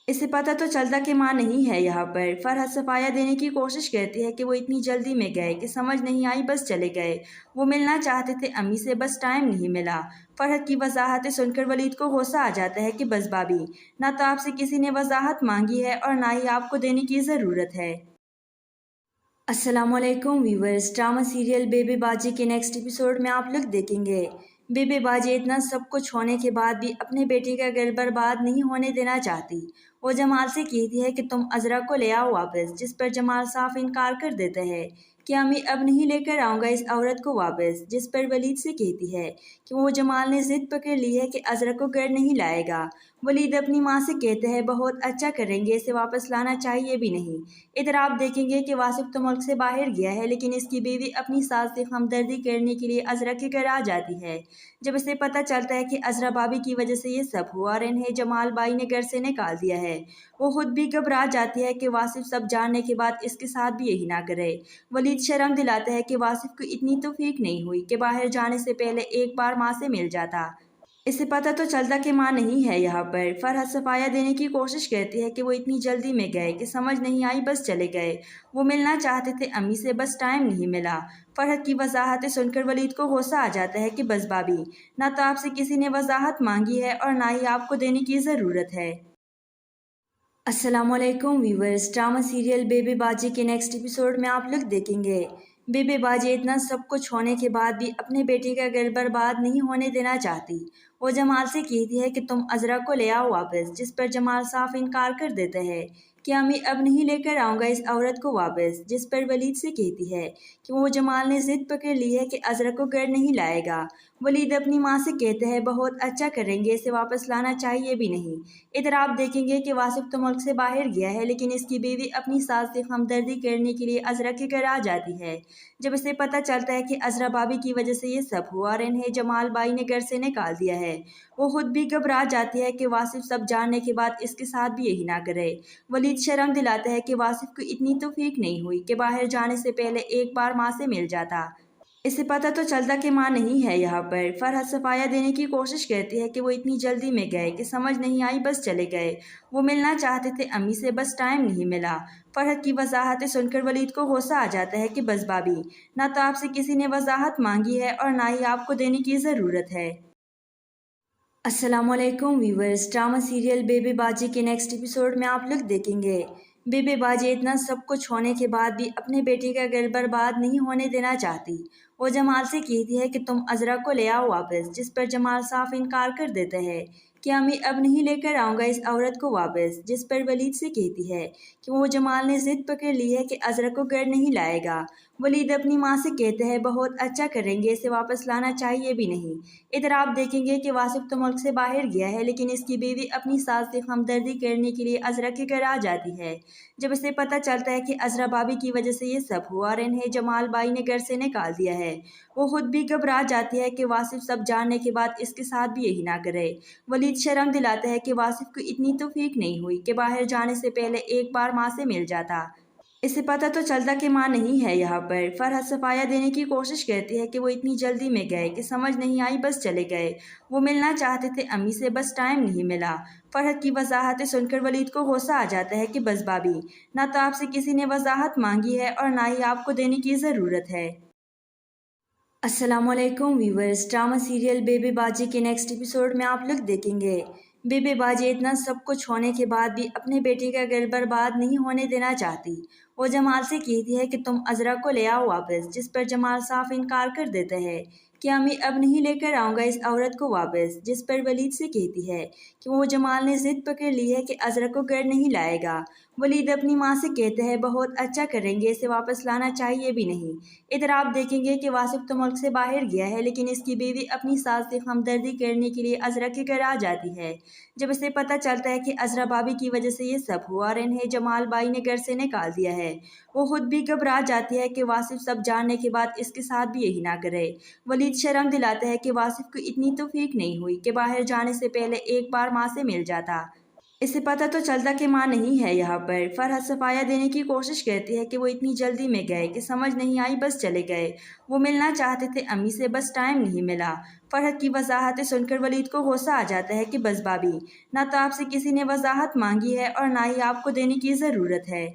इसे पता तो चलता कि माँ नहीं है यहाँ पर। फरहत सफाया देने की कोशिश करती है कि वो इतनी जल्दी में गए कि समझ नहीं आई, बस चले गए। वो मिलना चाहते थे अम्मी से, बस टाइम नहीं मिला। फरहत की वजाहतें सुनकर वलीद को गुस्सा आ जाता है कि बस भाभी, ना तो आपसे किसी ने वजाहत मांगी है और ना ही आपको देने की ज़रूरत है। अस्सलामुअलैकुम व्यूवर्स, ड्रामा सीरियल बेबे बाजी के नेक्स्ट एपिसोड में आप लोग देखेंगे बेबे बाजी इतना सब कुछ होने के बाद भी अपने बेटे का घर बर्बाद नहीं होने देना चाहती। वो जमाल से कहती है कि तुम अजरा को ले आओ वापस, जिस पर जमाल साफ इनकार कर देता है कि मैं अब नहीं लेकर आऊँगा इस औरत को वापस। जिस पर वलीद से कहती है कि वो जमाल ने जिद पकड़ ली है कि अजरा को घर नहीं लाएगा। वलीद अपनी माँ से कहते हैं बहुत अच्छा करेंगे, इसे वापस लाना चाहिए भी नहीं। इधर आप देखेंगे कि वासिफ तो मुल्क से बाहर गया है, लेकिन इसकी बीवी अपनी सास से हमदर्दी करने के लिए अजरा के घर आ जाती है। जब इसे पता चलता है कि अजरा भाभी की वजह से ये सब हुआ और इन्हें जमाल बाई ने घर से निकाल दिया है, वो खुद भी घबरा जाती है कि वासिफ सब जानने के बाद इसके साथ भी यही ना करे। वलीद शर्म दिलाता है कि वासिफ को इतनी तौफीक नहीं हुई कि बाहर जाने से पहले एक बार माँ से मिल जाता। इसे पता तो चलता कि माँ नहीं है यहाँ पर। फरहत सफाया देने की कोशिश करती है कि वो इतनी जल्दी में गए कि समझ नहीं आई, बस चले गए। वो मिलना चाहते थे अम्मी से, बस टाइम नहीं मिला। फरहत की वजाहतें सुनकर वलीद को गुस्सा आ जाता है कि बस भाभी, ना तो आपसे किसी ने वजाहत मांगी है और ना ही आपको देने की ज़रूरत है। अस्सलामुअलैकुम व्यूवर्स, ड्रामा सीरियल बेबे बाजी के नेक्स्ट एपिसोड में आप लोग देखेंगे बेबे बाजी इतना सब कुछ होने के बाद भी अपने बेटे का घर बर्बाद नहीं होने देना चाहती। वो जमाल से कहती है कि तुम अजरा को ले आओ वापस, जिस पर जमाल साफ इनकार कर देता है कि मैं अब नहीं लेकर आऊँगा इस औरत को वापस। जिस पर वलीद से कहती है कि वो जमाल ने जिद पकड़ ली है कि अजरा को घर नहीं लाएगा। वलीद अपनी माँ से कहते हैं बहुत अच्छा करेंगे, इसे वापस लाना चाहिए भी नहीं। इधर आप देखेंगे कि वासिफ तो मुल्क से बाहर गया है, लेकिन इसकी बीवी अपनी सास से हमदर्दी करने के लिए अजरा के घर आ जाती है। जब इसे पता चलता है कि अजरा भाभी की वजह से ये सब हुआ और इन्हें जमाल बाई ने घर से निकाल दिया है, वो खुद भी घबरा जाती है कि वासिफ सब जानने के बाद इसके साथ भी यही ना करे। वलीद शर्म दिलाता है कि वासिफ को इतनी तौफीक नहीं हुई कि बाहर जाने से पहले एक बार माँ से मिल जाता। इसे पता तो चलता कि माँ नहीं है यहाँ पर। फरहत सफाया देने की कोशिश करती है कि वो इतनी जल्दी में गए कि समझ नहीं आई, बस चले गए। वो मिलना चाहते थे अम्मी से, बस टाइम नहीं मिला। फरहत की वजाहतें सुनकर वलीद को गुस्सा आ जाता है कि बस भाभी, ना तो आपसे किसी ने वजाहत मांगी है और ना ही आपको देने की ज़रूरत है। अस्सलामुअलैकुम व्यूवर्स, ड्रामा सीरियल बेबे बाजी के नेक्स्ट एपिसोड में आप लोग देखेंगे बेबे बाजी इतना सब कुछ होने के बाद भी अपने बेटे का घर बर्बाद नहीं होने देना चाहती। वो जमाल से कहती है कि तुम अजरा को ले आओ वापस, जिस पर जमाल साफ इनकार कर देता है कि मैं अब नहीं लेकर आऊँगा इस औरत को वापस। जिस पर वलीद से कहती है कि वो जमाल ने जिद पकड़ ली है कि अजरा को घर नहीं लाएगा। वलीद अपनी माँ से कहते हैं बहुत अच्छा करेंगे, इसे वापस लाना चाहिए भी नहीं। इधर आप देखेंगे कि वासिफ तो मुल्क से बाहर गया है, लेकिन इसकी बीवी अपनी सास से हमदर्दी करने के लिए अजरा के घर आ जाती है। जब इसे पता चलता है कि अजरा भाभी की वजह से ये सब हुआ और इन्हें जमाल भाई ने घर से निकाल दिया है, वो खुद भी घबरा जाती है कि वासिफ सब जानने के बाद इसके साथ भी यही ना करे। वलीद शर्म दिलाता है कि वासिफ को इतनी तौफीक नहीं हुई कि बाहर जाने से पहले एक बार माँ से मिल जाता। इसे पता तो चलता कि माँ नहीं है यहाँ पर। फरहत सफाया देने की कोशिश करती है कि वो इतनी जल्दी में गए कि समझ नहीं आई, बस चले गए। वो मिलना चाहते थे अम्मी से, बस टाइम नहीं मिला। फरहत की वजाहतें सुनकर वलीद को गुस्सा आ जाता है कि बस भाभी, ना तो आपसे किसी ने वजाहत मांगी है और ना ही आपको देने की ज़रूरत है। अस्सलामुअलैकुम व्यूवर्स, ड्रामा सीरियल बेबे बाजी के नेक्स्ट एपिसोड में आप लोग देखेंगे बेबे बाजी इतना सब कुछ होने के बाद भी अपने बेटे का घर बर्बाद नहीं होने देना चाहती। वो जमाल से कहती है कि तुम अजरा को ले आओ वापस, जिस पर जमाल साफ इनकार कर देता है कि अम्मी अब नहीं लेकर आऊँगा इस औरत को वापस। जिस पर वलीद से कहती है कि वो जमाल ने जिद पकड़ ली है कि अजरा को घर नहीं लाएगा। वलीद अपनी माँ से कहते हैं बहुत अच्छा करेंगे, इसे वापस लाना चाहिए भी नहीं। इधर आप देखेंगे कि वासिफ तो मुल्क से बाहर गया है, लेकिन इसकी बीवी अपनी सास से हमदर्दी करने के लिए अजरा के घर आ जाती है। जब इसे पता चलता है कि अजरा भाभी की वजह से ये सब हुआ और इन्हें जमाल भाई ने घर से निकाल दिया है, वो खुद भी घबरा जाती है कि वासिफ सब जानने के बाद इसके साथ भी यही ना करे। वलीद शर्म दिलाता है कि वासिफ को इतनी तौफीक नहीं हुई कि बाहर जाने से पहले एक बार माँ से मिल जाता। इसे पता तो चलता कि माँ नहीं है यहाँ पर। फरहत सफाया देने की कोशिश करती है कि वो इतनी जल्दी में गए कि समझ नहीं आई, बस चले गए। वो मिलना चाहते थे अम्मी से, बस टाइम नहीं मिला। फरहत की वजाहतें सुनकर वलीद को गुस्सा आ जाता है कि बस भाभी, ना तो आपसे किसी ने वजाहत मांगी है और ना ही आपको देने की ज़रूरत है।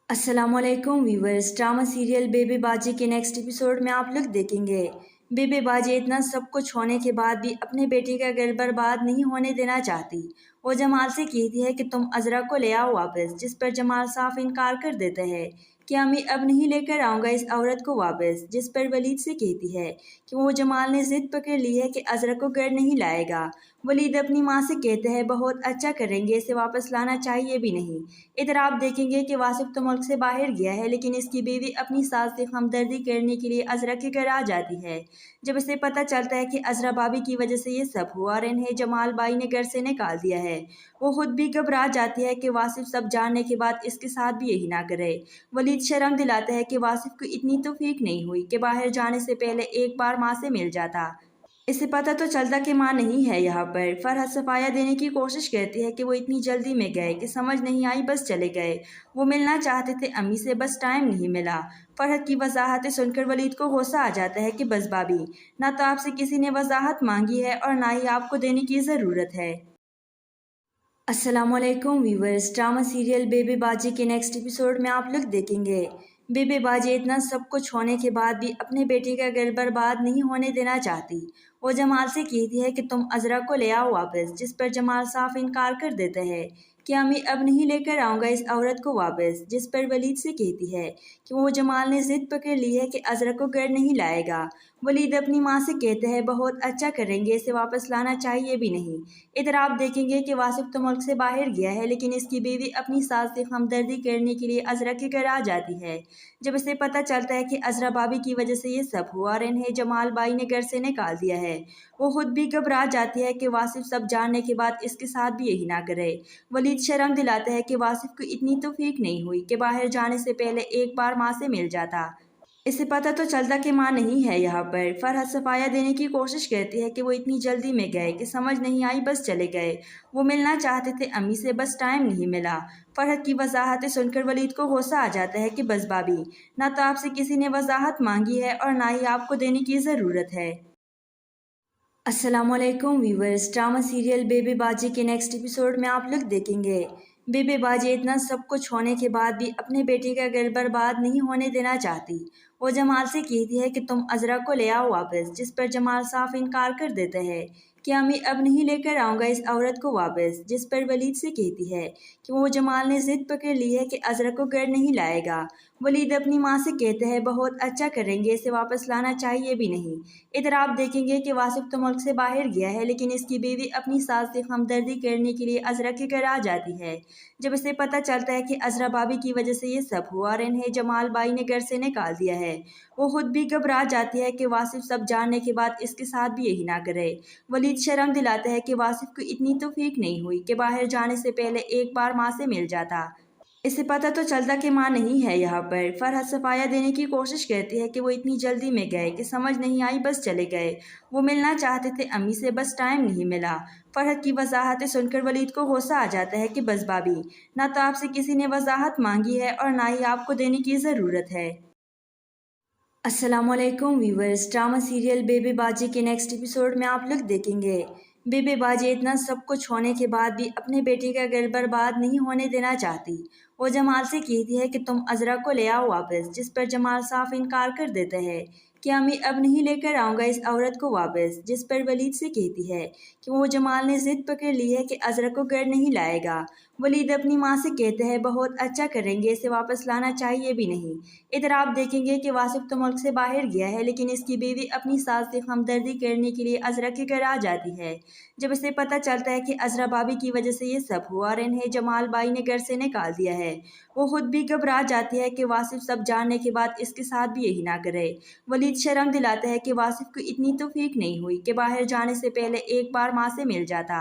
अस्सलामुअलैकुम व्यूवर्स, ड्रामा सीरियल बेबे बाजी के नेक्स्ट एपिसोड में आप लोग देखेंगे बेबे बाजी इतना सब कुछ होने के बाद भी अपने बेटे का घर बर्बाद नहीं होने देना चाहती। वो जमाल से कहती है कि तुम अजरा को ले आओ वापस, जिस पर जमाल साफ इनकार कर देता है कि अम्मी अब नहीं लेकर आऊँगा इस औरत को वापस। जिस पर वलीद से कहती है कि वो जमाल ने जिद पकड़ ली है कि अजरा को घर नहीं लाएगा। वलीद अपनी माँ से कहते हैं बहुत अच्छा करेंगे, इसे वापस लाना चाहिए भी नहीं। इधर आप देखेंगे कि वासिफ तो मुल्क से बाहर गया है, लेकिन इसकी बीवी अपनी सास से हमदर्दी करने के लिए अजरा के घर आ जाती है। जब इसे पता चलता है कि अजरा भाभी की वजह से ये सब हुआ और इन्हें जमाल भाई ने घर से निकाल दिया है, वो खुद भी घबरा जाती है कि वासिफ सब जानने के बाद इसके साथ भी यही ना करे। वलीद शर्म दिलाता है कि वासिफ को इतनी तौफीक नहीं हुई कि बाहर जाने से पहले एक बार माँ से मिल जाता। इसे पता तो चलता कि माँ नहीं है यहाँ पर। फरहत सफाया देने की कोशिश करती है कि वो इतनी जल्दी में गए कि समझ नहीं आई, बस चले गए। वो मिलना चाहते थे अम्मी से, बस टाइम नहीं मिला। फरहत की वजाहतें सुनकर वलीद को गुस्सा आ जाता है कि बस भाभी, ना तो आपसे किसी ने वजाहत मांगी है और ना ही आपको देने की ज़रूरत है। अस्सलामुअलैकुम व्यूवर्स, ड्रामा सीरियल बेबे बाजी के नेक्स्ट एपिसोड में आप लोग देखेंगे बेबे बाजी इतना सब कुछ होने के बाद भी अपने बेटे का घर बर्बाद नहीं होने देना चाहती। वो जमाल से कहती है कि तुम अजरा को ले आओ वापस, जिस पर जमाल साफ इनकार कर देता है कि अम्मी अब नहीं लेकर आऊँगा इस औरत को वापस। जिस पर वलीद से कहती है कि वो जमाल ने जिद पकड़ ली है कि अजरा को घर नहीं लाएगा। वलीद अपनी माँ से कहते हैं बहुत अच्छा करेंगे, इसे वापस लाना चाहिए भी नहीं। इधर आप देखेंगे कि वासिफ तो मुल्क से बाहर गया है, लेकिन इसकी बीवी अपनी सास से हमदर्दी करने के लिए अजरा के घर आ जाती है। जब इसे पता चलता है कि अजरा भाभी की वजह से ये सब हुआ और इन्हें जमाल भाई ने घर से निकाल दिया है, वो खुद भी घबरा जाती है कि वासिफ सब जानने के बाद इसके साथ भी यही ना करे। वलीद शर्म दिलाता है कि वासिफ को इतनी तौफीक नहीं हुई कि बाहर जाने से पहले एक बार माँ से मिल जाता। इसे पता तो चलता कि माँ नहीं है यहाँ पर। फरहत सफाया देने की कोशिश करती है कि वो इतनी जल्दी में गए कि समझ नहीं आई, बस चले गए। वो मिलना चाहते थे अम्मी से, बस टाइम नहीं मिला। फरहत की वजाहतें सुनकर वलीद को गुस्सा आ जाता है कि बस भाभी, ना तो आपसे किसी ने वजाहत मांगी है और ना ही आपको देने की ज़रूरत है। अस्सलामुअलैकुम व्यूवर्स, ड्रामा सीरियल बेबे बाजी के नेक्स्ट एपिसोड में आप लोग देखेंगे बेबे बाजी इतना सब कुछ होने के बाद भी अपने बेटे का घर बर्बाद नहीं होने देना चाहती। वो जमाल से कहती है कि तुम अजरा को ले आओ वापस, जिस पर जमाल साफ इनकार कर देता है कि अम्मी अब नहीं लेकर आऊँगा इस औरत को वापस, जिस पर वलीद से कहती है कि वो जमाल ने ज़िद पकड़ ली है कि अजरा को घर नहीं लाएगा। वलीद अपनी माँ से कहते हैं बहुत अच्छा करेंगे, इसे वापस लाना चाहिए भी नहीं। इधर आप देखेंगे कि वासिफ तो मुल्क से बाहर गया है, लेकिन इसकी बीवी अपनी सास से हमदर्दी करने के लिए अजरा के घर आ जाती है। जब इसे पता चलता है कि अजरा भाभी की वजह से ये सब हुआ और इन्हें जमाल भाई ने घर से निकाल दिया है, वो खुद भी घबरा जाती है कि वासिफ सब जानने के बाद इसके साथ भी यही ना करे। वलीद शर्म दिलाता है कि वासिफ को इतनी तौफीक नहीं हुई कि बाहर जाने से पहले एक बार माँ से मिल जाता। इसे पता तो चलता कि माँ नहीं है यहाँ पर। फरहत सफाया देने की कोशिश करती है कि वो इतनी जल्दी में गए कि समझ नहीं आई, बस चले गए। वो मिलना चाहते थे अम्मी से, बस टाइम नहीं मिला। फरहत की वजाहतें सुनकर वलीद को गुस्सा आ जाता है कि बस भाभी, ना तो आपसे किसी ने वजाहत मांगी है और ना ही आपको देने की ज़रूरत है। अस्सलामुअलैकुम व्यूवर्स, ड्रामा सीरियल बेबे बाजी के नेक्स्ट एपिसोड में आप लोग देखेंगे बेबे बाजी इतना सब कुछ होने के बाद भी अपने बेटे का घर बर्बाद नहीं होने देना चाहती। वो जमाल से कहती है कि तुम अजरा को ले आओ वापस, जिस पर जमाल साफ इनकार कर देता है कि अम्मी अब नहीं लेकर आऊँगा इस औरत को वापस, जिस पर वलीद से कहती है कि वो जमाल ने ज़िद पकड़ ली है कि अजरा को घर नहीं लाएगा। वलीद अपनी माँ से कहते हैं बहुत अच्छा करेंगे, इसे वापस लाना चाहिए भी नहीं। इधर आप देखेंगे कि वासिफ तो मुल्क से बाहर गया है, लेकिन इसकी बीवी अपनी सास से हमदर्दी करने के लिए अजरा के घर आ जाती है। जब इसे पता चलता है कि अजरा भाभी की वजह से ये सब हुआ और इन्हें जमाल भाई ने घर से निकाल दिया है, वो खुद भी घबरा जाती है कि वासिफ सब जानने के बाद इसके साथ भी यही ना करे। वलीद शर्म दिलाता है कि वासिफ को इतनी तौफीक नहीं हुई कि बाहर जाने से पहले एक बार माँ से मिल जाता।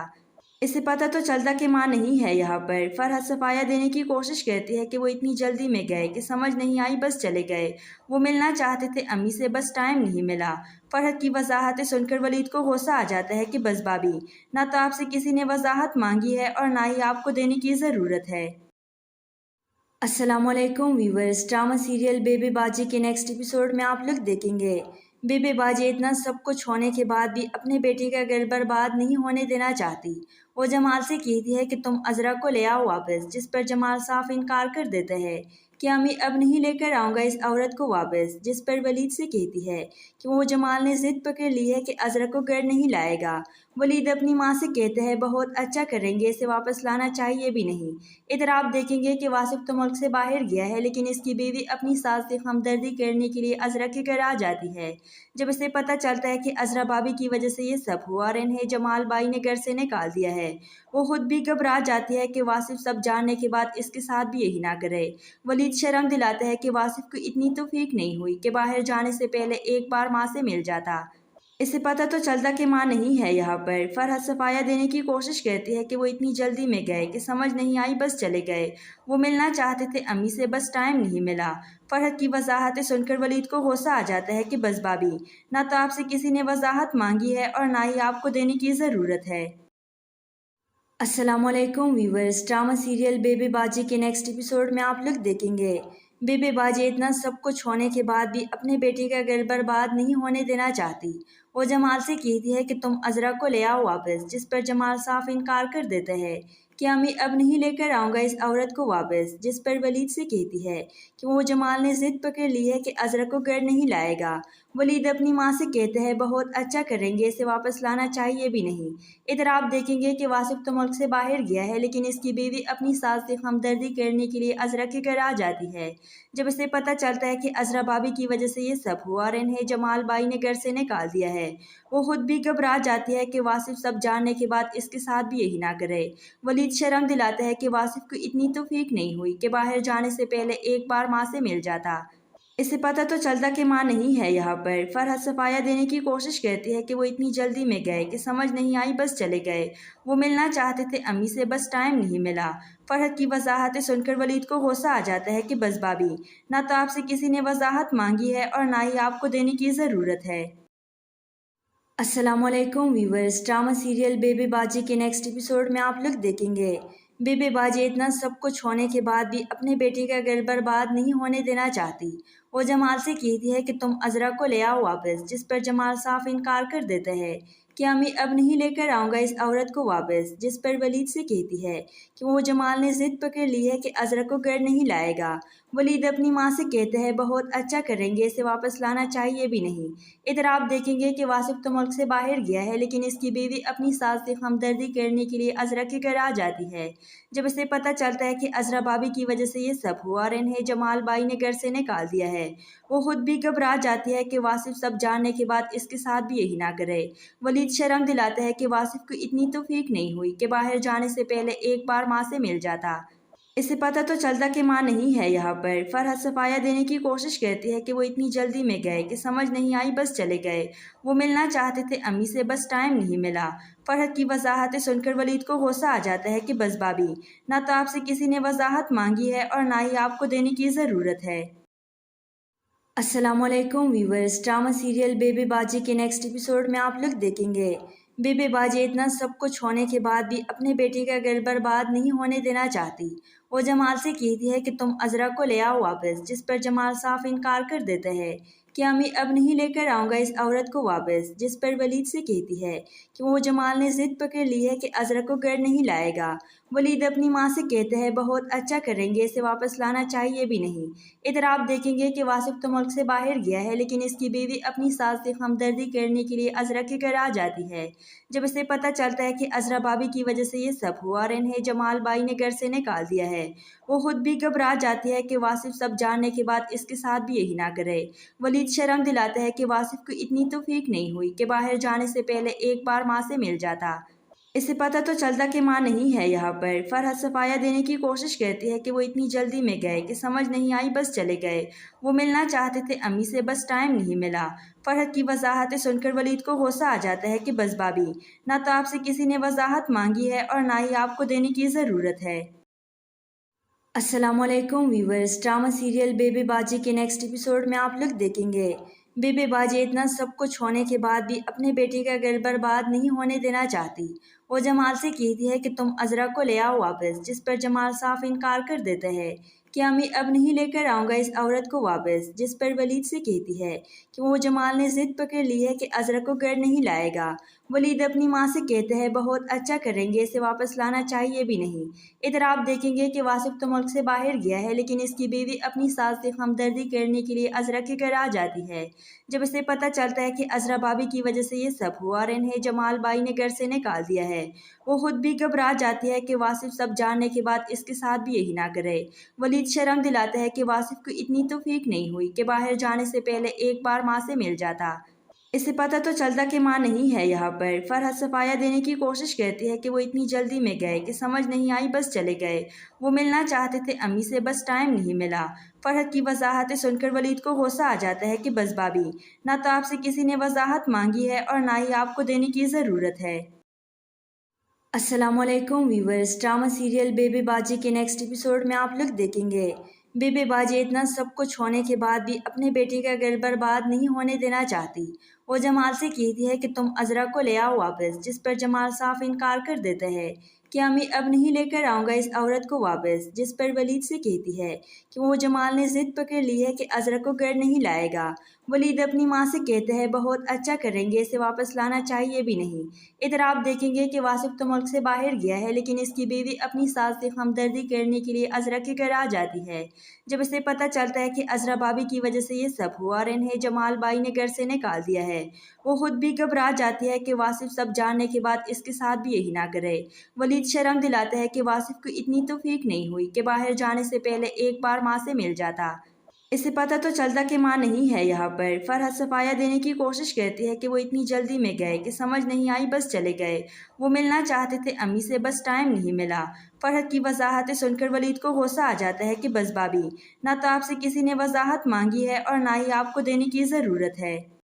इसे पता तो चलता कि माँ नहीं है यहाँ पर। फरहत सफाया देने की कोशिश करती है कि वो इतनी जल्दी में गए कि समझ नहीं आई, बस चले गए। वो मिलना चाहते थे अम्मी से, बस टाइम नहीं मिला। फरहत की वजाहतें सुनकर वलीद को गुस्सा आ जाता है कि बस भाभी, ना तो आपसे किसी ने वजाहत मांगी है और ना ही आपको देने की ज़रूरत है। अस्सलामुअलैकुम व्यूवर्स, ड्रामा सीरियल बेबे बाजी के नेक्स्ट एपिसोड में आप लोग देखेंगे बेबे बाजी इतना सब कुछ होने के बाद भी अपने बेटे का घर बर्बाद नहीं होने देना चाहती। वो जमाल से कहती है कि तुम अजरा को ले आओ वापस, जिस पर जमाल साफ इनकार कर देता है कि अम्मी अब नहीं लेकर आऊँगा इस औरत को वापस, जिस पर वलीद से कहती है कि वो जमाल ने ज़िद पकड़ ली है कि अजरा को घर नहीं लाएगा। वलीद अपनी माँ से कहते हैं बहुत अच्छा करेंगे, इसे वापस लाना चाहिए भी नहीं। इधर आप देखेंगे कि वासिफ तो मुल्क से बाहर गया है, लेकिन इसकी बीवी अपनी सास से हमदर्दी करने के लिए अजरा के घर आ जाती है। जब इसे पता चलता है कि अजरा भाभी की वजह से ये सब हुआ और इन्हें जमाल भाई ने घर से निकाल दिया है, वो खुद भी घबरा जाती है कि वासिफ सब जानने के बाद इसके साथ भी यही ना करे। वलीद शर्म दिलाता है कि वासिफ को इतनी तौफीक नहीं हुई कि बाहर जाने से पहले एक बार माँ से मिल जाता। इसे पता तो चलता कि माँ नहीं है यहाँ पर। फरहत सफाया देने की कोशिश करती है कि वो इतनी जल्दी में गए कि समझ नहीं आई, बस चले गए। वो मिलना चाहते थे अम्मी से, बस टाइम नहीं मिला। फरहत की वजाहतें सुनकर वलीद को गुस्सा आ जाता है कि बस भाभी, ना तो आपसे किसी ने वजाहत मांगी है और ना ही आपको देने की ज़रूरत है। अस्सलामुअलैकुम व्यूवर्स, ड्रामा सीरियल बेबे बाजी के नेक्स्ट एपिसोड में आप लोग देखेंगे बेबे बाजी इतना सब कुछ होने के बाद भी अपने बेटे का घर बर्बाद नहीं होने देना चाहती। वो जमाल से कहती है कि तुम अजरा को ले आओ वापस, जिस पर जमाल साफ इनकार कर देता है कि अम्मी अब नहीं लेकर आऊँगा इस औरत को वापस, जिस पर वलीद से कहती है कि वो जमाल ने ज़िद पकड़ ली है कि अजरा को घर नहीं लाएगा। वलीद अपनी माँ से कहते हैं बहुत अच्छा करेंगे, इसे वापस लाना चाहिए भी नहीं। इधर आप देखेंगे कि वासिफ तो मुल्क से बाहर गया है, लेकिन इसकी बीवी अपनी सास से हमदर्दी करने के लिए अजरा के घर आ जाती है। जब इसे पता चलता है कि अजरा भाभी की वजह से ये सब हुआ और इन्हें जमाल भाई ने घर से निकाल दिया है, वो खुद भी घबरा जाती है कि वासिफ सब जानने के बाद इसके साथ भी यही ना करे। वलीद शर्म दिलाता है कि वासिफ को इतनी तौफीक नहीं हुई कि बाहर जाने से पहले एक बार माँ से मिल जाता। इसे पता तो चलता कि माँ नहीं है यहाँ पर। फरहत सफाया देने की कोशिश करती है कि वो इतनी जल्दी में गए कि समझ नहीं आई, बस चले गए। वो मिलना चाहते थे अम्मी से, बस टाइम नहीं मिला। फरहत की वजाहतें सुनकर वलीद को गुस्सा आ जाता है कि बस भाभी, ना तो आपसे किसी ने वजाहत मांगी है और ना ही आपको देने की ज़रूरत है। अस्सलामुअलैकुम व्यूवर्स, ड्रामा सीरियल बेबे बाजी के नेक्स्ट एपिसोड में आप लोग देखेंगे बेबे बाजी इतना सब कुछ होने के बाद भी अपने बेटे का घर बर्बाद नहीं होने देना चाहती। वो जमाल से कहती है कि तुम अजरा को ले आओ वापस, जिस पर जमाल साफ इनकार कर देता है कि अम्मी अब नहीं लेकर आऊँगा इस औरत को वापस, जिस पर वलीद से कहती है कि वो जमाल ने ज़िद पकड़ ली है कि अजरा को घर नहीं लाएगा। वलीद अपनी माँ से कहते हैं बहुत अच्छा करेंगे, इसे वापस लाना चाहिए भी नहीं। इधर आप देखेंगे कि वासिफ तो मुल्क से बाहर गया है, लेकिन इसकी बीवी अपनी सास से हमदर्दी करने के लिए अजरा के घर आ जाती है। जब इसे पता चलता है कि अजरा भाभी की वजह से ये सब हुआ और इन्हें जमाल बाई ने घर से निकाल दिया है, वो खुद भी घबरा जाती है कि वासिफ सब जानने के बाद इसके साथ भी यही ना करे। वलीद शर्म दिलाता है कि वासिफ को इतनी तौफीक नहीं हुई कि बाहर जाने से पहले एक बार माँ से मिल जाता। इसे पता तो चलता कि माँ नहीं है यहाँ पर। फरहत सफाया देने की कोशिश करती है कि वो इतनी जल्दी में गए कि समझ नहीं आई, बस चले गए। वो मिलना चाहते थे अम्मी से, बस टाइम नहीं मिला। फरहत की वजाहतें सुनकर वलीद को गुस्सा आ जाता है कि बस भाभी, ना तो आपसे किसी ने वजाहत मांगी है और ना ही आपको देने की ज़रूरत है। अस्सलामुअलैकुम व्यूवर्स, ड्रामा सीरियल बेबी बाजी के नेक्स्ट एपिसोड में आप लोग देखेंगे बेबी बाजी इतना सब कुछ होने के बाद भी अपने बेटे का घर बर्बाद नहीं होने देना चाहती। वो जमाल से कहती है कि तुम अजरा को ले आओ वापस, जिस पर जमाल साफ इनकार कर देता है कि मैं अब नहीं लेकर आऊँगा इस औरत को वापस। जिस पर वलीद से कहती है कि वो जमाल ने जिद पकड़ ली है कि अजरा को घर नहीं लाएगा। वलीद अपनी माँ से कहते हैं बहुत अच्छा करेंगे, इसे वापस लाना चाहिए भी नहीं। इधर आप देखेंगे कि वासिफ तो मुल्क से बाहर गया है, लेकिन इसकी बीवी अपनी सास से हमदर्दी करने के लिए अजरा के घर आ जाती है। जब इसे पता चलता है कि अजरा भाभी की वजह से ये सब हुआ और इन्हें जमाल बाई ने घर से निकाल दिया है, वो खुद भी घबरा जाती है कि वासिफ सब जानने के बाद इसके साथ भी यही ना करे। वलीद शर्म दिलाता है कि वासिफ को इतनी तौफीक नहीं हुई कि बाहर जाने से पहले एक बार माँ से मिल जाता। इसे पता तो चलता कि माँ नहीं है यहाँ पर। फरहत सफाया देने की कोशिश करती है कि वो इतनी जल्दी में गए कि समझ नहीं आई, बस चले गए। वो मिलना चाहते थे अम्मी से, बस टाइम नहीं मिला। फरहत की वजाहतें सुनकर वलीद को गुस्सा आ जाता है कि बस भाभी, ना तो आपसे किसी ने वजाहत मांगी है और ना ही आपको देने की ज़रूरत है। अस्सलामुअलैकुम व्यूवर्स, ड्रामा सीरियल बेबी बाजी के नेक्स्ट एपिसोड में आप लोग देखेंगे बेबी बाजी इतना सब कुछ होने के बाद भी अपने बेटे का घर बर्बाद नहीं होने देना चाहती। वो जमाल से कहती है कि तुम अजरा को ले आओ वापस, जिस पर जमाल साफ इनकार कर देता है कि मैं अब नहीं लेकर आऊँगा इस औरत को वापस। जिस पर वलीद से कहती है कि वो जमाल ने जिद पकड़ ली है कि अजरा को घर नहीं लाएगा। वलीद अपनी माँ से कहते हैं बहुत अच्छा करेंगे, इसे वापस लाना चाहिए भी नहीं। इधर आप देखेंगे कि वासिफ तो मुल्क से बाहर गया है, लेकिन इसकी बीवी अपनी सास से हमदर्दी करने के लिए अजरा के घर आ जाती है। जब इसे पता चलता है कि अजरा भाभी की वजह से ये सब हुआ और इन्हें जमाल बाई ने घर से निकाल दिया है, वो खुद भी घबरा जाती है कि वासिफ सब जानने के बाद इसके साथ भी यही ना करे। वलीद शर्म दिलाता है कि वासिफ को इतनी तौफीक नहीं हुई कि बाहर जाने से पहले एक बार माँ से मिल जाता। इसे पता तो चलता कि माँ नहीं है यहाँ पर। फरहत सफाया देने की कोशिश करती है कि वो इतनी जल्दी में गए कि समझ नहीं आई, बस चले गए। वो मिलना चाहते थे अम्मी से, बस टाइम नहीं मिला। फरहत की वजाहतें सुनकर वलीद को गुस्सा आ जाता है कि बस भाभी, ना तो आपसे किसी ने वजाहत मांगी है और ना ही आपको देने की ज़रूरत है। अस्सलामुअलैकुम व्यूवर्स, ड्रामा सीरियल बेबी बाजी के नेक्स्ट एपिसोड में आप लोग देखेंगे बेबी बाजी इतना सब कुछ होने के बाद भी अपने बेटे का घर बर्बाद नहीं होने देना चाहती। वो जमाल से कहती है कि तुम अजरा को ले आओ वापस, जिस पर जमाल साफ इनकार कर देता है कि मैं अब नहीं लेकर आऊँगा इस औरत को वापस। जिस पर वलीद से कहती है कि वो जमाल ने जिद पकड़ ली है कि अजरा को घर नहीं लाएगा। वलीद अपनी माँ से कहते हैं बहुत अच्छा करेंगे, इसे वापस लाना चाहिए भी नहीं। इधर आप देखेंगे कि वासिफ तो मुल्क से बाहर गया है, लेकिन इसकी बीवी अपनी सास से हमदर्दी करने के लिए अजरा के घर आ जाती है। जब इसे पता चलता है कि अजरा भाभी की वजह से ये सब हुआ और इन्हें जमाल बाई ने घर से निकाल दिया है, वो खुद भी घबरा जाती है कि वासिफ सब जानने के बाद इसके साथ भी यही ना करे। वलीद शर्म दिलाता है कि वासिफ को इतनी तौफीक नहीं हुई कि बाहर जाने से पहले एक बार माँ से मिल जाता। इसे पता तो चलता कि माँ नहीं है यहाँ पर। फरहत सफाया देने की कोशिश करती है कि वो इतनी जल्दी में गए कि समझ नहीं आई, बस चले गए। वो मिलना चाहते थे अम्मी से, बस टाइम नहीं मिला। फरहत की वजाहतें सुनकर वलीद को गुस्सा आ जाता है कि बस भाभी, ना तो आपसे किसी ने वजाहत मांगी है और ना ही आपको देने की ज़रूरत है।